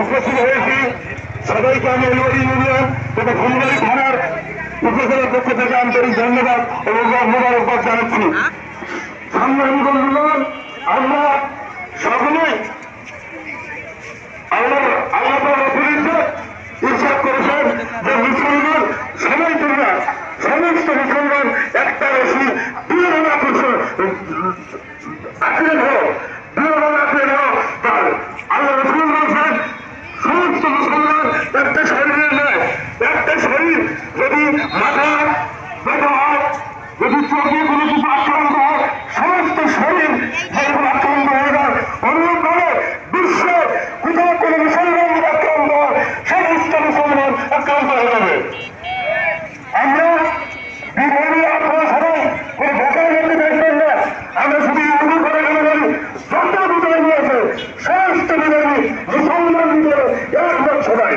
উপস্থিত হয়েছি সবাইকে আমি ইউনিয়ন তথা ফুলবাড়ি থানার প্রশাসনের পক্ষ থেকে আন্তরিক ধন্যবাদ ও মোবারকবাদ জানাচ্ছি। সংগ্রামী বন্ধুগণ, আমরা সকলেই আল্লাহ ইরশাদ করেছেন যে মুসলমান সবাই তোমরা সমস্ত মুসলমান একটা রশি আঁকড়ে ধরো, আঁকড়ে ধরো। আল্লাহ রসুল বলছেন সমস্ত মুসলমান একটা শরীরের নয়, একটা শরীর যদি মাথা ব্যথা হয়, যদি চোখে কোনো কিছু আক্রান্ত হয়, সমস্ত শরীর যেরকম আক্রান্ত হয়ে যায়, অন্যভাবে বিশ্বে কোথাও কোনো মুসলমান আক্রান্ত হয়, সমস্ত মুসলমান আক্রান্ত হয়ে যাবে। আমরা বিধর্মী আপনারা সবাই কোনো ভোটার করতে দেখবেন না। আমরা শুধু ইহুদি করে গেলে বলি যত বিধর্মী আছে সমস্ত বিধর্মী মুসলমান ভিতরে একমত সবাই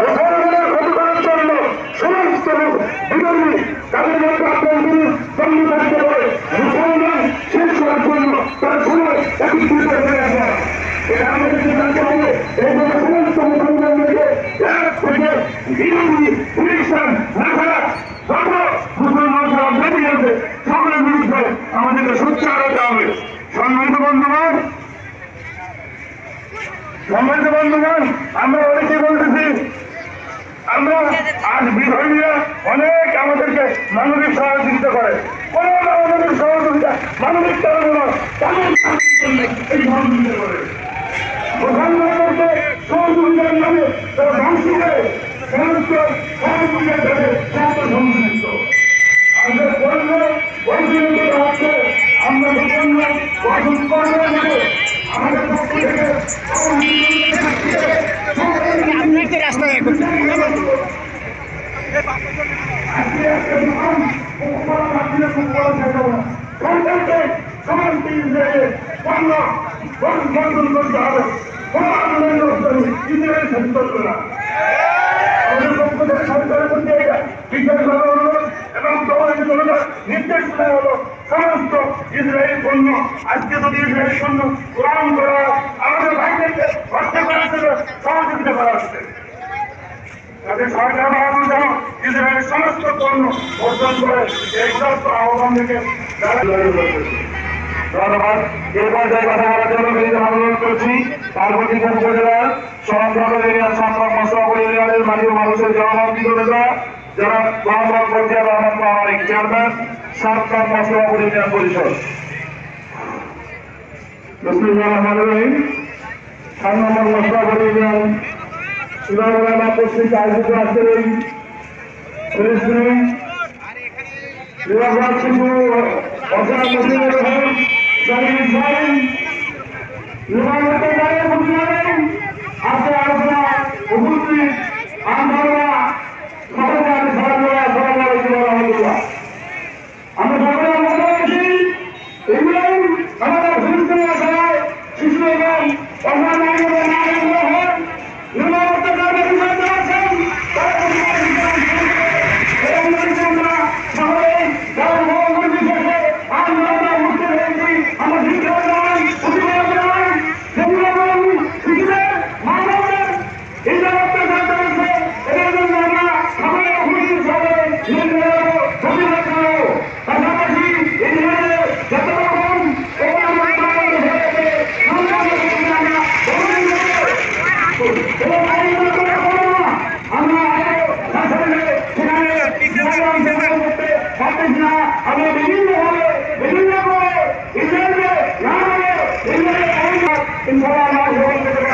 মুসলমানের ক্ষতি করার জন্য সমস্ত বিধর্মী তাদের মধ্যে আপনার বন্ধু থাকতে পারে মুসলমান শেষ করার জন্য তার সময় একত্রিত হয়ে আসে। এটা আমাদেরকে জানতে হবে। এই জন্য সমস্ত মুসলমানদেরকে এক থেকে বিরোধী ইলেকশন না করা যত মুসলমান সব বেরিয়ে আছে সকলের বিরুদ্ধে আমাদেরকে সোচ্চার হতে হবে। সম্মানিত বন্ধুগণ, আমরা অনেকে বলতেছি আমরা আজ বিধর্মীরা অনেক আমাদেরকে মানবিক সহযোগিতা করে, কোনো মানবিক সহযোগিতা মানবিক কারণে নয়, মুসলমানদেরকে সহযোগিতার নামে তারা ধ্বংস করে সমস্ত সহযোগিতার কাছে সংশ্লিষ্ট। আমাদের বলল বৈজ্ঞানিক হচ্ছে আমরা মুসলমান আমাদের পক্ষ থেকে রাস্তায় বন্ধন করতে হবে। কোনো আন্দোলন ইসরায়েল শেষ করবে না। আমাদের পক্ষ থেকে সরকারের প্রতি বিশেষভাবে অনুরোধ এবং তোমাদের জনতার নির্দেশ দেওয়া হলো সমস্ত ইসরায়েল পণ্য আজকে যদি ইসরায়েল পণ্য গ্রহণ করা আমাদের ভাইদেরকে হত্যা করার জন্য সহযোগিতা করা হচ্ছে। তাদের সরকার বাড়ানো যেন ইসরায়েলের সমস্ত পণ্য বর্জন করে এই সমস্ত আহ্বান থেকে ধন্যবাদ। এই পর্যায়ে কথা বলার জন্য অনুরোধ করছি পার্বতীপুর উপজেলার সমাজগত এরিয়ার সাংবাদ মশলাপুর ইউনিয়নের মাটির মানুষের জনমন্ত্রিত নেতা যারা মোহাম্মদ ফজিয়া রহমান পাহাড়ি চেয়ারম্যান সাতকাম মশলাপুর ইউনিয়ন পরিষদ। সাত নম্বর মশলাপুর ইউনিয়ন চুনারোলা পত্রিক আয়োজিত আজকের এই আজকে আলোচনা উপস্থিত আমরা সকলকে আমি আমরা সকলে মনে করছি এগুলো আমাদের ভূমিষ্ঠ সভায় শিশু এবং অন্যান্য ইনশাআল্লাহ